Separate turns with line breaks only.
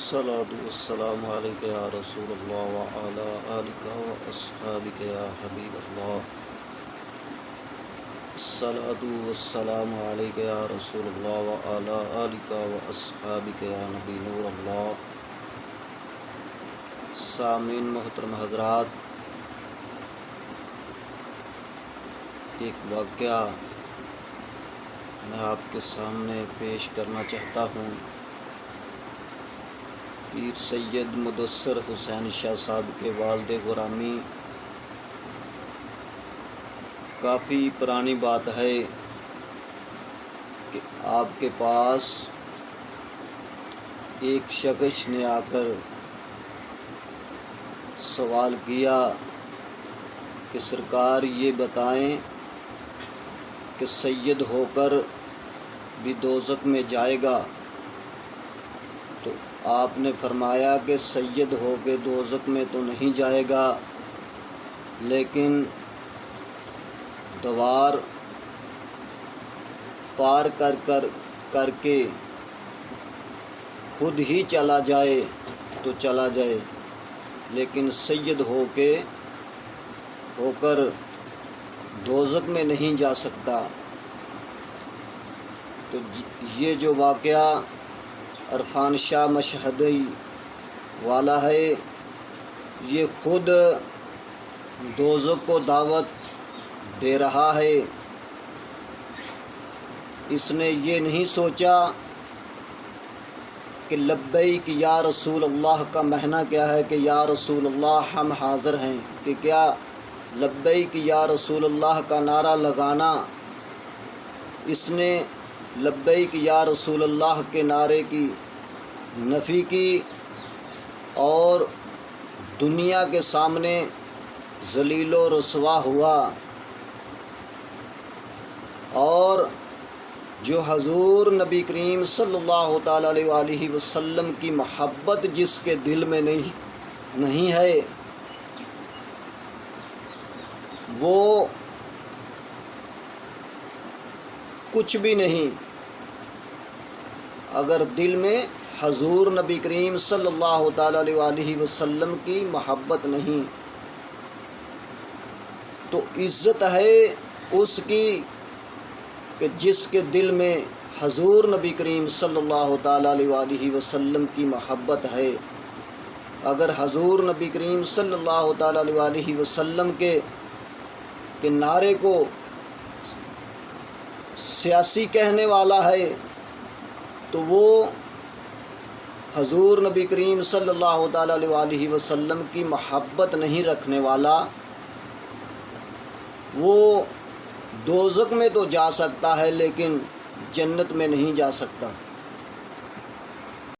الصلاۃ والسلام علیک یا رسول اللہ وعلی آلک واصحابک یا حبیب اللہ۔ الصلاۃ والسلام علیک یا رسول اللہ وعلی آلک واصحابک یا نبی نور اللہ۔ سامعین محترم حضرات، ایک واقعہ میں آپ کے سامنے پیش کرنا چاہتا ہوں۔ پیر سید مدثر حسین شاہ صاحب کے والد گرامی، کافی پرانی بات ہے کہ آپ کے پاس ایک شخص نے آ کر سوال کیا کہ سرکار یہ بتائیں کہ سید ہو کر بھی دوزخ میں جائے گا؟ تو آپ نے فرمایا کہ سید ہو کے دوزخ میں تو نہیں جائے گا، لیکن دوار پار کر کے خود ہی چلا جائے تو چلا جائے، لیکن سید ہو کر دوزخ میں نہیں جا سکتا۔ تو یہ جو واقعہ عرفان شاہ مشہدی والا ہے، یہ خود دوزخ کو دعوت دے رہا ہے۔ اس نے یہ نہیں سوچا کہ لبیک یا رسول اللہ کا معنی کیا ہے کہ یا رسول اللہ ہم حاضر ہیں، کہ کیا لبیک یا رسول اللہ کا نعرہ لگانا، اس نے لبیک یا رسول اللہ کے نعرے کی نفی کی اور دنیا کے سامنے ذلیل و رسوا ہوا، اور جو حضور نبی کریم صلی اللہ تعالیٰ علیہ وآلہ وسلم کی محبت جس کے دل میں نہیں ہے، وہ کچھ بھی نہیں۔ اگر دل میں حضور نبی کریم صلی اللہ تعالیٰ علیہ وآلہ وسلم کی محبت نہیں تو عزت ہے اس کی کہ جس کے دل میں حضور نبی کریم صلی اللہ تعالیٰ علیہ وآلہ وسلم کی محبت ہے۔ اگر حضور نبی کریم صلی اللہ تعالیٰ علیہ وآلہ وسلم کے نعرے کو سیاسی کہنے والا ہے تو وہ حضور نبی کریم صلی اللہ تعالیٰ علیہ وآلہ وسلم کی محبت نہیں رکھنے والا، وہ دوزخ میں تو جا سکتا ہے لیکن جنت میں نہیں جا سکتا۔